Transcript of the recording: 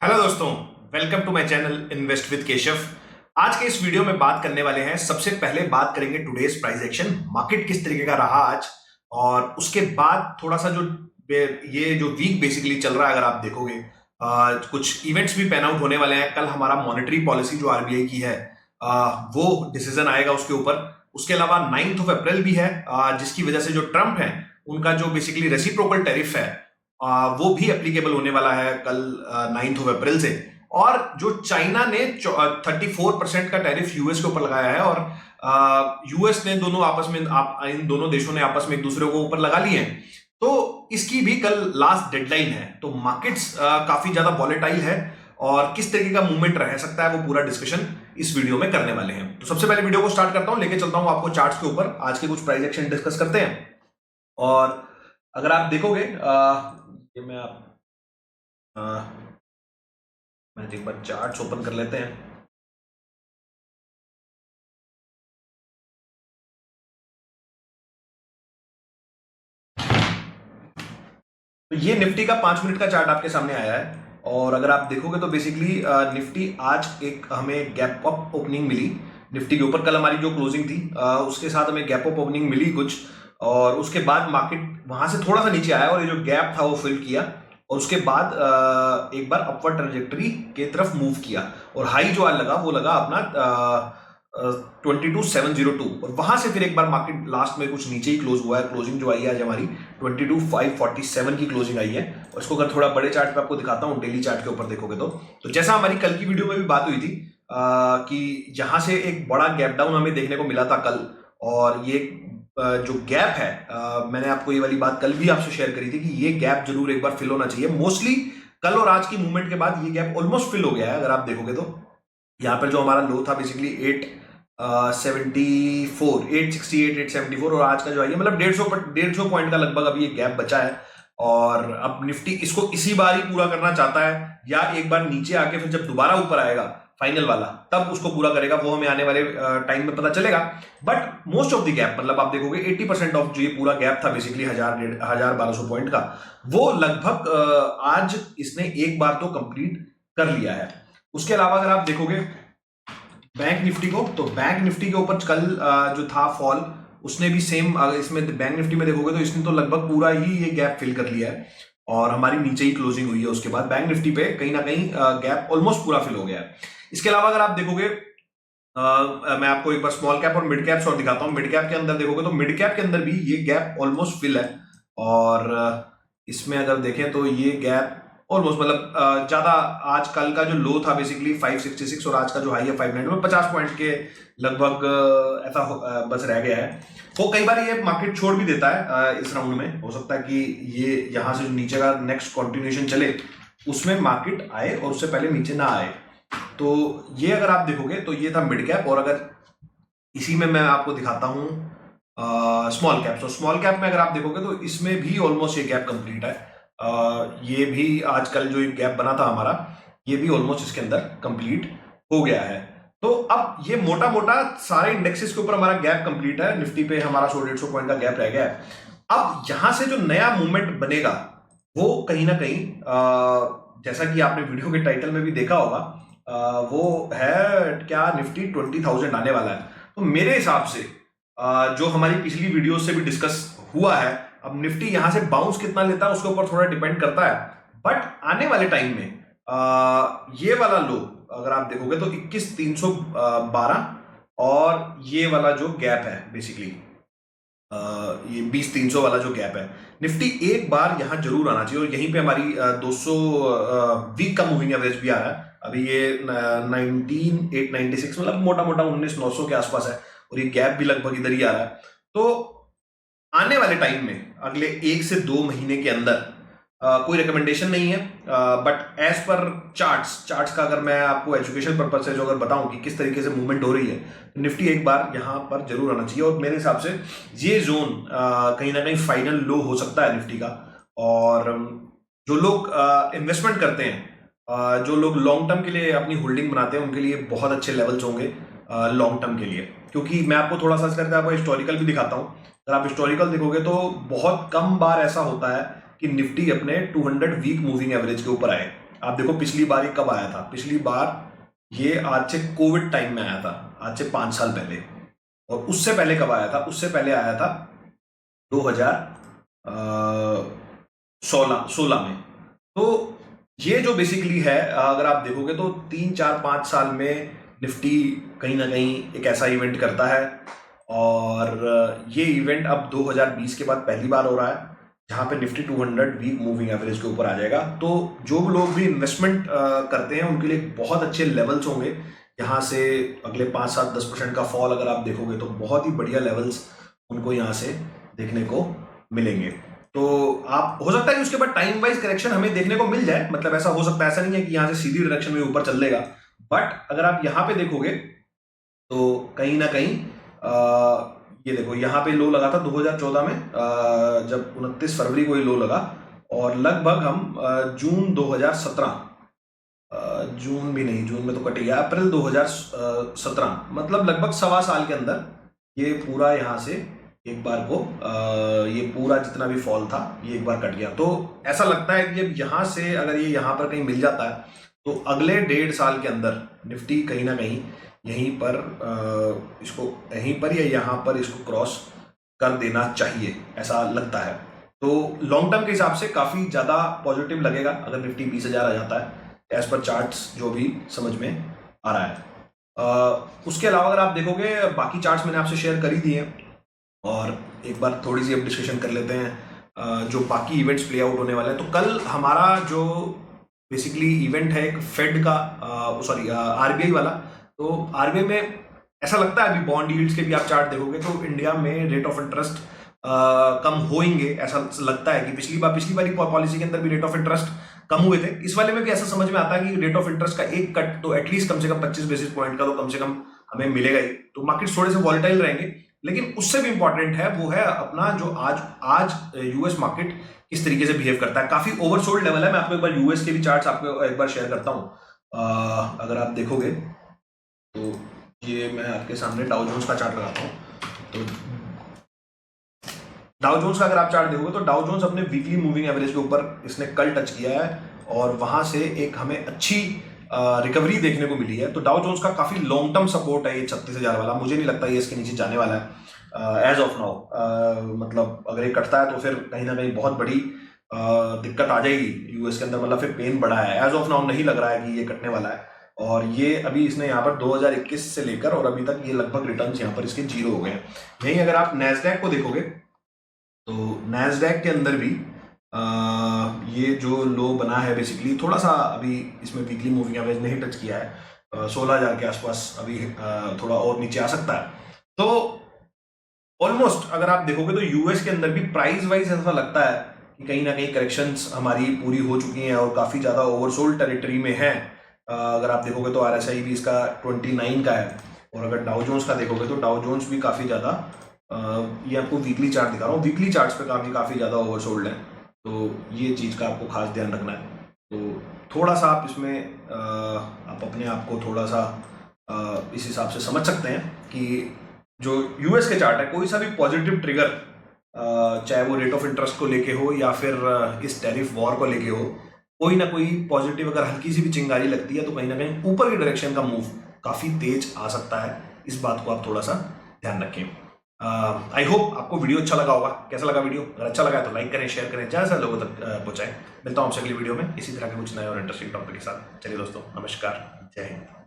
Hello दोस्तों, welcome to my channel invest with Keshav. आज के इस वीडियो में बात करने वाले हैं। सबसे पहले बात करेंगे टुडेस प्राइस एक्शन, मार्केट किस तरीके का रहा आज, और उसके बाद थोड़ा सा जो ये जो वीक बेसिकली चल रहा है, अगर आप देखोगे कुछ इवेंट्स भी पैन आउट होने वाले हैं। कल हमारा मॉनेटरी पॉलिसी जो आरबीआई की है वो डिसीजन आएगा उसके ऊपर। उसके अलावा 9 अप्रैल भी है, जिसकी वजह से जो ट्रम्प है उनका जो बेसिकली रेसिप्रोकल टैरिफ है वो भी एप्लीकेबल होने वाला है कल 9 अप्रैल से। और जो चाइना ने 34% का टैरिफ यूएस के ऊपर लगाया है, और यूएस ने दोनों आपस में इन दोनों देशों ने आपस में एक दूसरे को ऊपर लगा लिए हैं, तो इसकी भी कल लास्ट डेडलाइन है। तो मार्केट्स काफी ज्यादा वॉलेटाइल है, और किस तरीके का मूवमेंट रह सकता है वो पूरा डिस्कशन इस वीडियो में करने वाले हैं। तो सबसे पहले वीडियो को स्टार्ट करता हूं, लेके चलता हूं आपको चार्ट्स के ऊपर। आज के कुछ प्राइस एक्शन डिस्कस करते हैं। और अगर आप देखोगे ये मैं एक बार चार्ट्स ओपन कर लेते हैं। तो ये निफ्टी का 5 मिनट का चार्ट आपके सामने आया है, और अगर आप देखोगे तो बेसिकली निफ्टी आज एक हमें गैप अप ओपनिंग मिली निफ्टी के ऊपर। कल हमारी जो क्लोजिंग थी उसके साथ हमें गैप अप ओपनिंग मिली कुछ, और उसके बाद मार्केट वहां से थोड़ा सा नीचे आया और ये जो गैप था वो फिल किया, और उसके बाद एक बार अपवर्ड ट्रेजेक्टरी के तरफ मूव किया, और हाई जो आज लगा वो लगा अपना 22,702, और वहां से फिर एक बार मार्केट लास्ट में कुछ नीचे ही क्लोज हुआ है। क्लोजिंग जो आई है आज हमारी 22,547 की क्लोजिंग आई है। और इसको अगर थोड़ा बड़े चार्ट पे आपको दिखाता हूँ, डेली चार्ट के ऊपर देखोगे तो जैसा हमारी कल की वीडियो में भी बात हुई थी कि जहां से एक बड़ा गैप डाउन हमें देखने को मिला था कल, और ये जो गैप है मैंने आपको ये वाली बात कल भी आपसे शेयर करी थी कि ये गैप जरूर एक बार फिल होना चाहिए। मोस्टली कल और आज की मूवमेंट के बाद ये गैप ऑलमोस्ट फिल हो गया है। अगर आप देखोगे तो यहाँ पर जो हमारा लो था बेसिकली 874, 868, 874, और आज का जो है मतलब 150 पॉइंट का लगभग अभी ये गैप बचा है। और अब निफ्टी इसको इसी बार ही पूरा करना चाहता है, या एक बार नीचे आके फिर जब दोबारा ऊपर आएगा फाइनल वाला तब उसको पूरा करेगा, वो हमें आने वाले टाइम में पता चलेगा। But most of the gap, मतलब आप देखोगे 80% ऑफ जो ये पूरा गैप था बेसिकली 1200 पॉइंट का, वो लगभग आज इसने एक बार तो कंप्लीट कर लिया है। उसके अलावा अगर आप देखोगे बैंक निफ्टी को, तो बैंक निफ्टी के ऊपर कल जो था फॉल, उसने भी सेम, इसमें बैंक निफ्टी में देखोगे तो इसने तो लगभग पूरा ही ये गैप फिल कर लिया है, और हमारी नीचे ही क्लोजिंग हुई है। उसके बाद बैंक निफ्टी पे कहीं ना कहीं गैप ऑलमोस्ट पूरा फिल हो गया है। इसके अलावा अगर आप देखोगे मैं आपको एक बार स्मॉल कैप और मिड कैप्स और दिखाता हूं। मिड कैप के अंदर देखोगे तो मिड कैप के अंदर भी ये गैप ऑलमोस्ट फिल है, और इसमें अगर देखें तो ये गैप ऑलमोस्ट मतलब ज्यादा, आज कल का जो लो था बेसिकली 566 और आज का जो हाई है 590 में 50 पॉइंट के लगभग ऐसा बस रह गया है। तो कई बार ये मार्केट छोड़ भी देता है इस राउंड में। हो सकता है कि ये यहां से जो नीचे का नेक्स्ट कंटिन्यूएशन चले उसमें मार्केट आए और उससे पहले नीचे ना आए। तो ये अगर आप देखोगे तो ये था मिड कैप, और अगर इसी में मैं आपको दिखाता हूं स्मॉल कैप। तो स्मॉल कैप में अगर आप देखोगे तो इसमें भी ऑलमोस्ट ये गैप कंप्लीट है। ये भी आजकल जो एक गैप बना था हमारा, ये भी ऑलमोस्ट इसके अंदर कंप्लीट हो गया है। तो अब ये मोटा मोटा सारे इंडेक्सेस के ऊपर हमारा गैप कंप्लीट है। निफ्टी पे हमारा 100-150 पॉइंट का गैप रह गया है। अब यहां से जो नया मूवमेंट बनेगा वो कहीं ना कहीं जैसा कि आपने वीडियो के टाइटल में भी देखा होगा, वो है क्या, निफ्टी 20,000 आने वाला है। तो मेरे हिसाब से जो हमारी पिछली वीडियो से भी डिस्कस हुआ है, अब निफ्टी यहां से बाउंस कितना लेता है उसके ऊपर थोड़ा डिपेंड करता है। बट आने वाले टाइम में ये वाला लो अगर आप देखोगे तो 21,312, और ये वाला जो गैप है बेसिकली ये 20,300 वाला जो गैप है, निफ्टी एक बार यहां जरूर आना चाहिए। और यहीं पे हमारी 200 वीक का मूविंग एवरेज भी आ रहा है। अभी ये 19,896 मतलब मोटा मोटा 19,900 के आसपास है, और ये गैप भी लगभग इधर ही आ रहा है। तो आने वाले टाइम में अगले 1 से 2 महीने के अंदर कोई रिकमेंडेशन नहीं है, बट एज पर चार्ट्स का अगर मैं आपको एजुकेशन पर्पज से जो अगर बताऊं कि किस तरीके से मूवमेंट हो रही है, तो निफ्टी एक बार यहां पर जरूर आना चाहिए। और मेरे हिसाब से ये जोन कहीं ना कहीं फाइनल लो हो सकता है निफ्टी का। और जो लोग इन्वेस्टमेंट करते हैं, जो लोग लॉन्ग टर्म के लिए अपनी होल्डिंग बनाते हैं, उनके लिए बहुत अच्छे लेवल्स होंगे लॉन्ग टर्म के लिए। क्योंकि मैं आपको थोड़ा सा करके आपको हिस्टोरिकल भी दिखाता हूं। अगर आप हिस्टोरिकल देखोगे तो बहुत कम बार ऐसा होता है कि निफ्टी अपने 200 वीक मूविंग एवरेज के ऊपर आए। आप देखो पिछली बार ये कब आया था, पिछली बार ये आज से कोविड टाइम में आया था, आज से 5 साल पहले। और उससे पहले कब आया था, उससे पहले आया था 2016 में। तो ये जो बेसिकली है, अगर आप देखोगे तो 3, 4, 5 साल में निफ्टी कहीं ना कहीं एक ऐसा इवेंट करता है। और ये इवेंट अब 2020 के बाद पहली बार हो रहा है जहां पे निफ्टी 200 वीक मूविंग एवरेज के ऊपर आ जाएगा। तो जो लोग भी इन्वेस्टमेंट करते हैं उनके लिए बहुत अच्छे लेवल्स होंगे। यहाँ से अगले 5, 7, 10% का फॉल अगर आप देखोगे तो बहुत ही बढ़िया लेवल्स उनको यहाँ से देखने को मिलेंगे। तो आप हो सकता है कि उसके बाद टाइम वाइज करेक्शन हमें देखने को मिल जाए, मतलब ऐसा हो सकता है, ऐसा नहीं है कि यहाँ से सीधी डायरेक्शन में ऊपर चल देगा। बट अगर आप यहाँ पे देखोगे तो कहीं ना कहीं ये देखो यहाँ पे लो लगा था 2014 में, जब 29 फरवरी को ही लो लगा। और लगभग हम जून 2017, जून भी नहीं, जून में तो कट गया, अप्रैल 2017, मतलब लगभग 1.25 साल के अंदर ये पूरा यहाँ से एक बार को ये पूरा जितना भी फॉल था ये एक बार कट गया। तो ऐसा लगता है कि अब यहाँ से अगर ये यहाँ पर कहीं मिल जाता है तो अगले 1.5 साल के अंदर निफ्टी कहीं ना कहीं यहीं पर इसको यहीं पर या यहाँ पर इसको क्रॉस कर देना चाहिए, ऐसा लगता है। तो लॉन्ग टर्म के हिसाब से काफ़ी ज़्यादा पॉजिटिव लगेगा अगर निफ्टी 20,000 आ जाता है, एज पर चार्ट्स जो भी समझ में आ रहा है। उसके अलावा अगर आप देखोगे बाकी चार्ट्स मैंने आपसे शेयर कर ही दिए हैं। और एक बार थोड़ी सी अब डिस्कशन कर लेते हैं जो बाकी इवेंट्स प्ले आउट होने वाले हैं। तो कल हमारा जो बेसिकली इवेंट है एक फेड का, सॉरी आरबीआई वाला। तो आरबीआई में ऐसा लगता है अभी बॉन्ड यील्ड्स के भी आप चार्ट देखोगे तो इंडिया में रेट ऑफ इंटरेस्ट कम होंगे, ऐसा लगता है कि पिछली बार पॉलिसी के अंदर भी रेट ऑफ इंटरेस्ट कम हुए थे। इस वाले में भी ऐसा समझ में आता है कि रेट ऑफ इंटरेस्ट का एक कट तो एटलीस्ट कम से कम 25 बेसिस पॉइंट का तो कम से कम हमें मिलेगा ही। तो मार्केट थोड़े से वॉलेटाइल रहेंगे, लेकिन उससे भी इंपॉर्टेंट है वो है अपना जो आज यूएस मार्केट किस तरीके से बिहेव करता है। काफी ओवरसोल्ड लेवल है। मैं आपको एक बार यूएस के भी चार्ट्स आपको एक बार शेयर करता हूं। अगर आप देखोगे तो ये मैं आपके सामने डाउ जोन्स का चार्ट लगाता हूं। तो डाउ जोन्स का अगर आप चार्ट देखोगे तो डाउ जोन्स अपने वीकली मूविंग एवरेज के ऊपर इसने कल टच किया है और वहां से एक हमें अच्छी रिकवरी देखने को मिली है। तो डाउ जोन्स का काफी लॉन्ग टर्म सपोर्ट है ये 36,000 वाला। मुझे नहीं लगता ये इसके नीचे जाने वाला है एज ऑफ नाउ। मतलब अगर ये कटता है तो फिर कहीं ना कहीं बहुत बड़ी दिक्कत आ जाएगी यूएस के अंदर, मतलब फिर पेन बढ़ा है। एज ऑफ नाउ नहीं लग रहा है कि ये कटने वाला है। और ये अभी इसने यहाँ पर 2021 से लेकर और अभी तक ये लगभग रिटर्न्स यहाँ पर इसके 0 हो गए हैं। यहीं अगर आप नैस्डैक को देखोगे तो नैस्डैक के अंदर भी ये जो लो बना है बेसिकली थोड़ा सा अभी इसमें वीकली मूविंग एवरेज नहीं टच किया है। 16,000 के आसपास अभी थोड़ा और नीचे आ सकता है। तो ऑलमोस्ट अगर आप देखोगे तो यूएस के अंदर भी प्राइस वाइज ऐसा लगता है कि कहीं ना कहीं करेक्शंस हमारी पूरी हो चुकी हैं और काफ़ी ज़्यादा ओवरसोल्ड टेरिटरी में है। अगर आप देखोगे तो आरएसआई भी इसका 29 का है। और अगर डाउ जोन्स का देखोगे तो डाउ जोन्स भी काफ़ी ज़्यादा, ये आपको वीकली चार्ट दिखा रहा हूँ, वीकली चार्ट्स पे काफ़ी ज़्यादा ओवरसोल्ड है। तो ये चीज़ का आपको खास ध्यान रखना है। तो थोड़ा सा आप इसमें आप अपने आप को थोड़ा सा इस हिसाब से समझ सकते हैं कि जो यूएस के चार्ट है कोई सा भी पॉजिटिव ट्रिगर, चाहे वो रेट ऑफ इंटरेस्ट को लेके हो या फिर इस टैरिफ वॉर को लेके हो, कोई ना कोई पॉजिटिव अगर हल्की सी भी चिंगारी लगती है तो कहीं ना कहीं ऊपर की डायरेक्शन का मूव काफ़ी तेज आ सकता है। इस बात को आप थोड़ा सा ध्यान रखें। आई होप आपको वीडियो अच्छा लगा होगा। कैसा लगा वीडियो? अगर अच्छा लगा है तो लाइक करें, शेयर करें, ज़्यादा से लोगों तक पहुंचाएं। मिलता हूं आपसे अगली वीडियो में इसी तरह के कुछ नए और इंटरेस्टिंग टॉपिक के साथ। चलिए दोस्तों, नमस्कार, जय हिंद।